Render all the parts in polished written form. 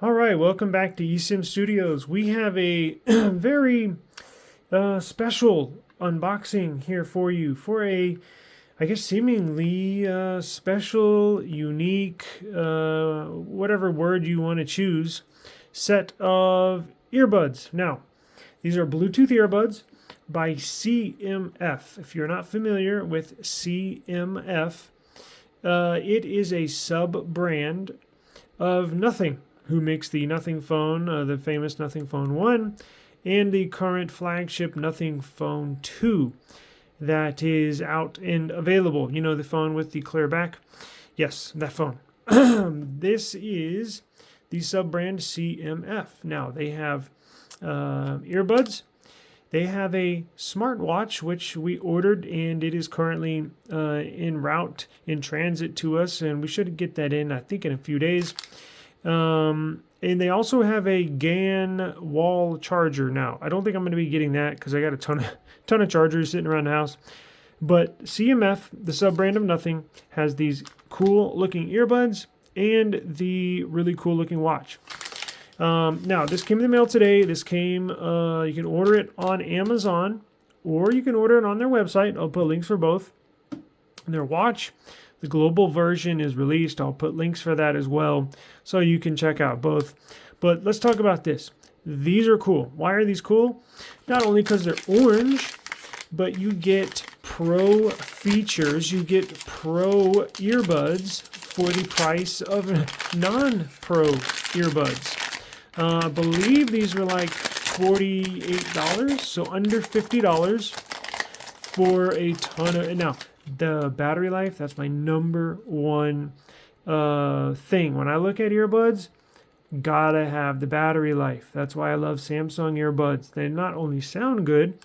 All right, welcome back to eSIM Studios. We have a very special unboxing here for you for I guess, seemingly special, unique, whatever word you want to choose, set of earbuds. Now, these are Bluetooth earbuds by CMF. If you're not familiar with CMF, it is a sub brand of Nothing, who makes the Nothing phone, the famous Nothing Phone 1, and the current flagship Nothing Phone 2 that is out and available. You know, the phone with the clear back? Yes, that phone. This is the sub brand CMF. Now, they have earbuds. They have a smartwatch, which we ordered, and it is currently en route, in transit to us, and we should get that in, I think, in a few days. And they also have a GAN wall charger. Now, I don't think I'm going to be getting that because I got a ton of chargers sitting around the house. But CMF, the sub-brand of Nothing, has these cool-looking earbuds and the really cool-looking watch. Now, this came in the mail today. This came, you can order it on Amazon, or you can order it on their website. I'll put links for both. And their watch, the global version, is released. I'll put links for that as well, so you can check out both. But let's talk about this. These are cool. Why are these cool? Not only because they're orange, but you get pro features. You get pro earbuds for the price of non-pro earbuds. I believe these were like $48, so under $50 for a ton of... Now, the battery life, that's my number one thing. When I look at earbuds, gotta have the battery life. That's why I love Samsung earbuds. They not only sound good,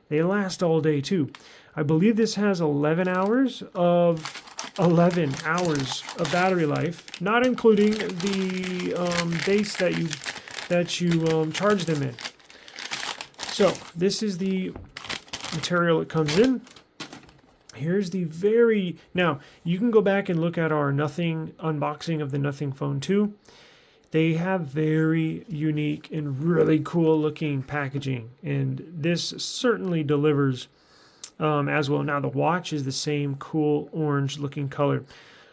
they last all day too. I believe this has 11 hours of battery life, not including the base that you charge them in. So this is the material it comes in. Here's the now you can go back and look at our Nothing unboxing of the Nothing Phone 2. They have very unique and really cool looking packaging, and this certainly delivers as well. Now the watch is the same cool orange looking color,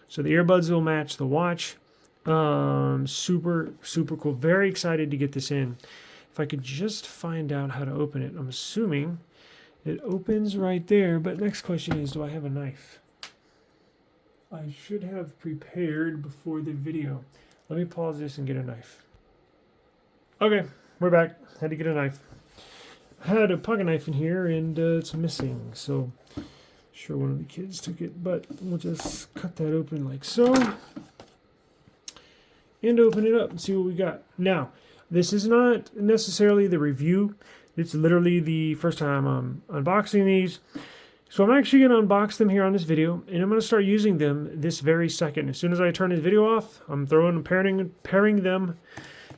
so the earbuds will match the watch. Super cool. Very excited to get this in. If I could just find out how to open it. I'm assuming it opens right there, but next question is, do I have a knife? I should have prepared before the video. Let me pause this and get a knife. Okay, we're back. Had to get a knife. I had a pocket knife in here and it's missing, so sure one of the kids took it, but we'll just cut that open like so and open it up and see what we got. Now, this is not necessarily the review. It's literally the first time I'm unboxing these. So I'm actually going to unbox them here on this video, and I'm going to start using them this very second. As soon as I turn this video off, I'm pairing them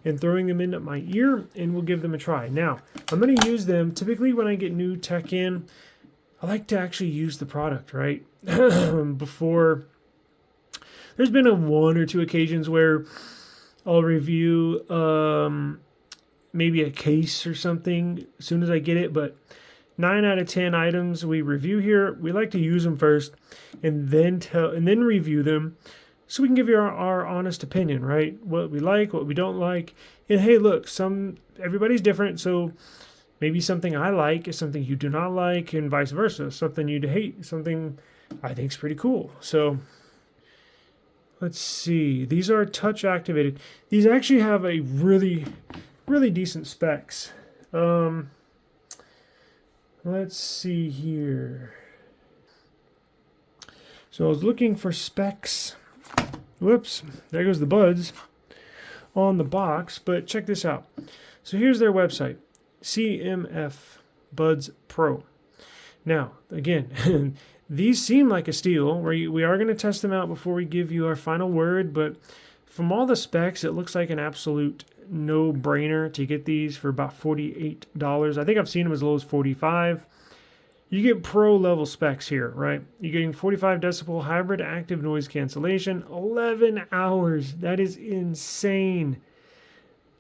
and throwing them in my ear, and we'll give them a try. Now, I'm going to use them typically when I get new tech in. I like to actually use the product, right? Before, there's been one or two occasions where I'll review maybe a case or something as soon as I get it, but 9 out of 10 items we review here, we like to use them first and then review them, so we can give you our honest opinion, right? What we like, what we don't like. And hey, look, everybody's different, so maybe something I like is something you do not like, and vice versa. Something you'd hate, something I think is pretty cool. So let's see. These are touch activated. These actually have a really decent specs. Let's see here. So I was looking for specs. Whoops, there goes the buds on the box, but check this out. So here's their website, CMF Buds Pro. Now, again, these seem like a steal. We are going to test them out before we give you our final word, but from all the specs, it looks like an absolute no-brainer to get these for about $48. I think I've seen them as low as $45. You get pro level specs here, right? You're getting 45 decibel hybrid active noise cancellation, 11 hours. That is insane.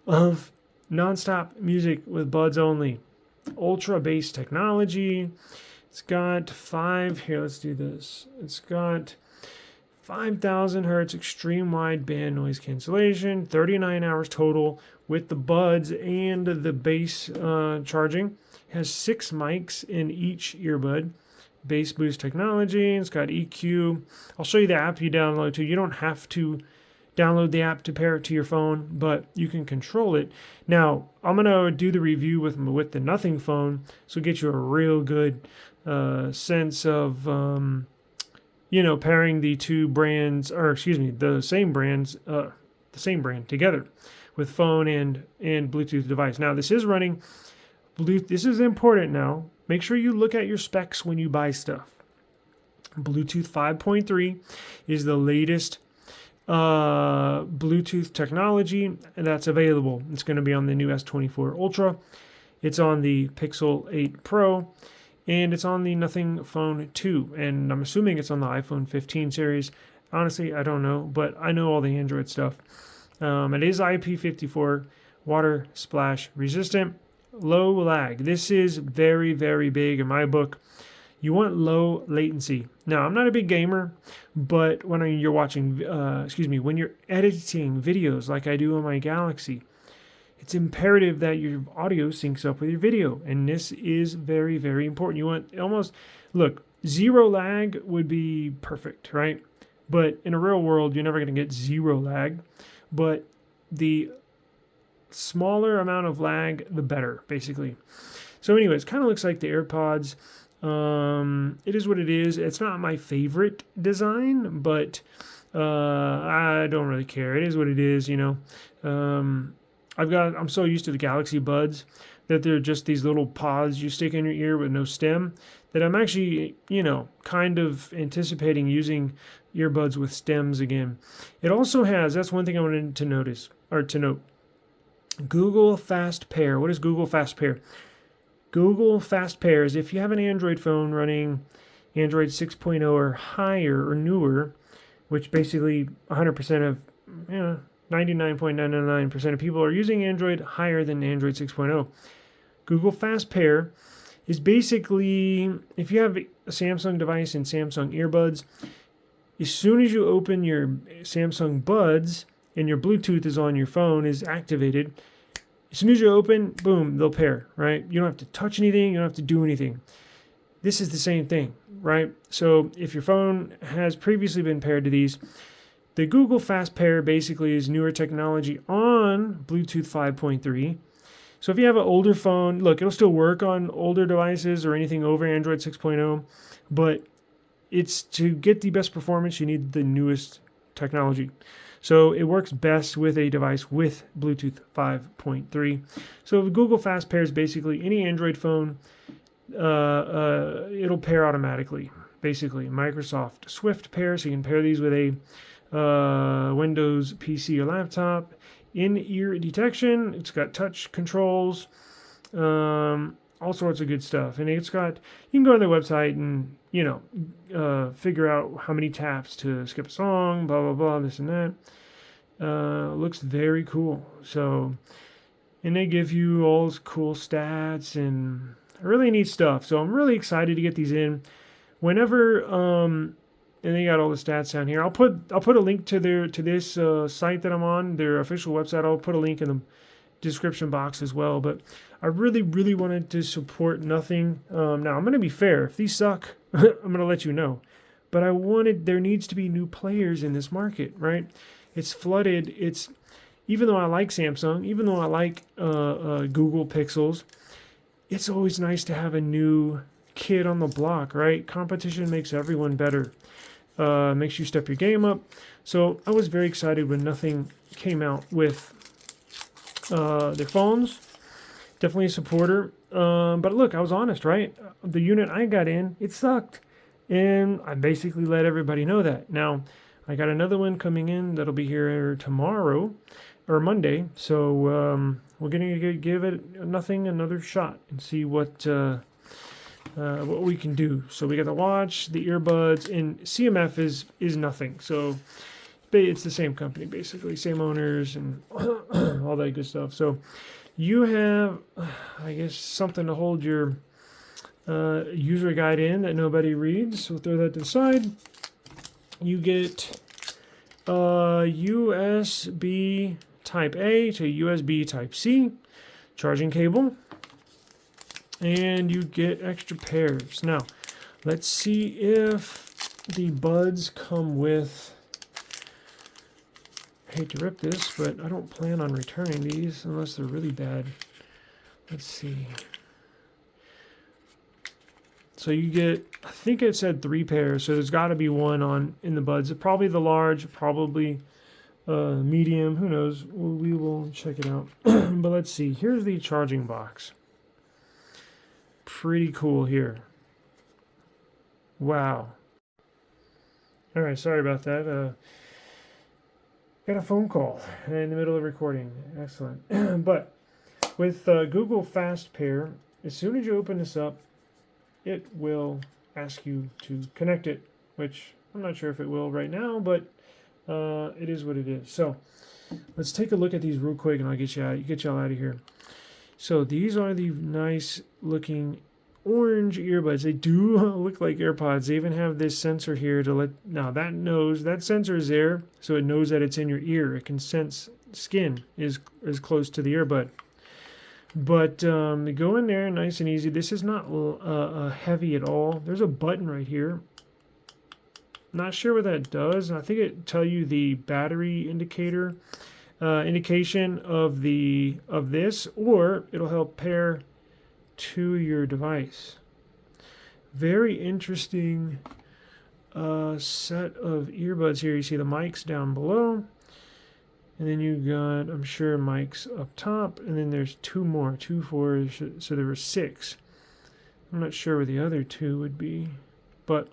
of nonstop music with buds only. Ultra bass technology. It's got let's do this. It's got 5,000 hertz extreme wide band noise cancellation, 39 hours total with the buds and the bass charging. It has 6 mics in each earbud. Bass boost technology. It's got EQ. I'll show you the app you download too. You don't have to download the app to pair it to your phone, but you can control it. Now, I'm going to do the review with the Nothing phone, so get you a real good sense of, pairing the two brands, the same brand together with phone and Bluetooth device. Now, this is running Bluetooth. This is important now. Make sure you look at your specs when you buy stuff. Bluetooth 5.3 is the latest Bluetooth technology that's available. It's going to be on the new S24 Ultra. It's on the Pixel 8 Pro, and it's on the Nothing Phone 2. And I'm assuming it's on the iPhone 15 series. Honestly, I don't know, but I know all the Android stuff. It is IP54 water splash resistant, low lag. This is very, very big in my book. You want low latency. Now, I'm not a big gamer, but when you're watching, when you're editing videos like I do on my Galaxy, it's imperative that your audio syncs up with your video. And this is very, very important. You want zero lag would be perfect, right? But in a real world, you're never going to get zero lag. But the smaller amount of lag, the better, basically. So anyways, kind of looks like the AirPods. It is what it is. It's not my favorite design, but I don't really care. It is what it is, I'm so used to the Galaxy Buds that they're just these little pods you stick in your ear with no stem that I'm actually, kind of anticipating using earbuds with stems again. It also has, that's one thing I wanted to note, Google Fast Pair. What is Google Fast Pair? Google Fast Pair is if you have an Android phone running Android 6.0 or higher or newer, which basically 100% of, 99.999% of people are using Android higher than Android 6.0. Google Fast Pair is basically, if you have a Samsung device and Samsung earbuds, as soon as you open your Samsung buds and your Bluetooth is on your phone, is activated, as soon as you open, boom, they'll pair, right? You don't have to touch anything. You don't have to do anything. This is the same thing, right? So if your phone has previously been paired to these, the Google Fast Pair basically is newer technology on Bluetooth 5.3. So if you have an older phone, look, it'll still work on older devices or anything over Android 6.0, but it's to get the best performance, you need the newest technology. So it works best with a device with Bluetooth 5.3. So Google Fast Pair is basically any Android phone, it'll pair automatically. Basically, Microsoft Swift Pair, so you can pair these with a Windows PC or laptop. In-ear detection, it's got touch controls, all sorts of good stuff. And it's got, you can go to their website and, figure out how many taps to skip a song, blah, blah, blah, this and that. Looks very cool. So, and they give you all this cool stats and really neat stuff. So I'm really excited to get these in. Whenever, and they got all the stats down here. I'll put a link to this site that I'm on, their official website. I'll put a link in the description box as well. But I really, really wanted to support Nothing. Now I'm going to be fair. If these suck, I'm going to let you know. But there needs to be new players in this market, right? It's flooded. Even though I like Samsung, even though I like Google Pixels, it's always nice to have a new kid on the block, right? Competition makes everyone better. Makes you step your game up. So I was very excited when Nothing came out with their phones. Definitely a supporter. But look, I was honest, right? The unit I got in, it sucked. And I basically let everybody know that. Now, I got another one coming in that'll be here tomorrow or Monday. So we're going to give it Nothing another shot and see what we can do. So we got the watch, the earbuds, and CMF is Nothing. So it's the same company, basically, same owners and all that good stuff. So you have, I guess, something to hold your user guide in that nobody reads. So throw that to the side. You get USB Type A to USB Type C charging cable, and you get extra pairs. Now, let's see if the buds come with. I hate to rip this, but I don't plan on returning these unless they're really bad. Let's see. So you get, I think it said 3 pairs, so there's got to be one in the buds. Probably the large, probably medium, who knows. We will check it out. But let's see. Here's the charging box. Pretty cool here. Wow. All right, sorry about that. Got a phone call in the middle of recording. Excellent. But with Google Fast Pair, as soon as you open this up, it will ask you to connect it, which I'm not sure if it will right now, but it is what it is. So let's take a look at these real quick, and I'll get y'all out of here. So these are the nice looking orange earbuds. They do look like AirPods. They even have this sensor here to let, now that sensor is there, so it knows that it's in your ear. It can sense skin is close to the earbud. But they go in there nice and easy. This is not heavy at all. There's a button right here. Not sure what that does. I think it tell you the battery indication of this, or it'll help pair to your device. Very interesting set of earbuds here. You see the mics down below, and then you got, I'm sure, mics up top, and then there's 2 more, 2, 4, so there were 6. I'm not sure where the other 2 would be, but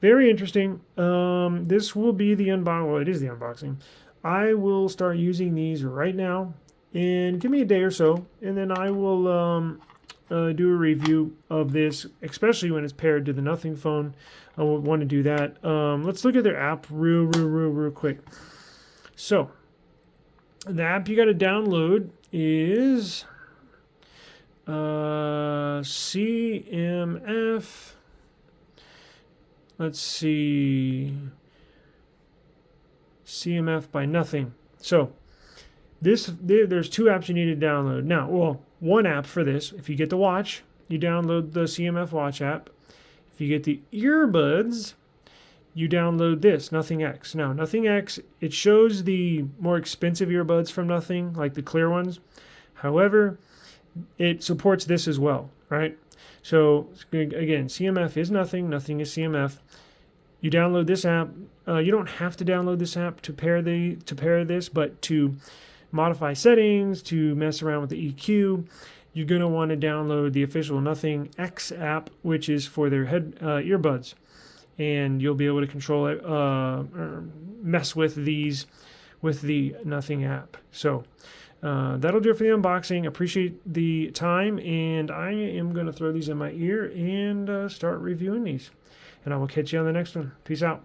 very interesting. This will be the unboxing. Well, it is the unboxing. I will start using these right now, and give me a day or so, and then I will do a review of this, especially when it's paired to the Nothing phone. I will want to do that. Let's look at their app real quick. So the app you got to download is CMF. Let's see. CMF by Nothing. So there's 2 apps you need to download. Now, well, one app for this. If you get the watch, you download the CMF watch app. If you get the earbuds, you download this, Nothing X. Now, Nothing X, it shows the more expensive earbuds from Nothing, like the clear ones. However, it supports this as well, right? So, again, CMF is Nothing. Nothing is CMF. You download this app. You don't have to download this app to pair this, but to modify settings, to mess around with the EQ, you're going to want to download the official Nothing X app, which is for their earbuds. And you'll be able to control it, or mess with these with the Nothing app. So that'll do it for the unboxing. Appreciate the time, and I am going to throw these in my ear and start reviewing these. And I will catch you on the next one. Peace out.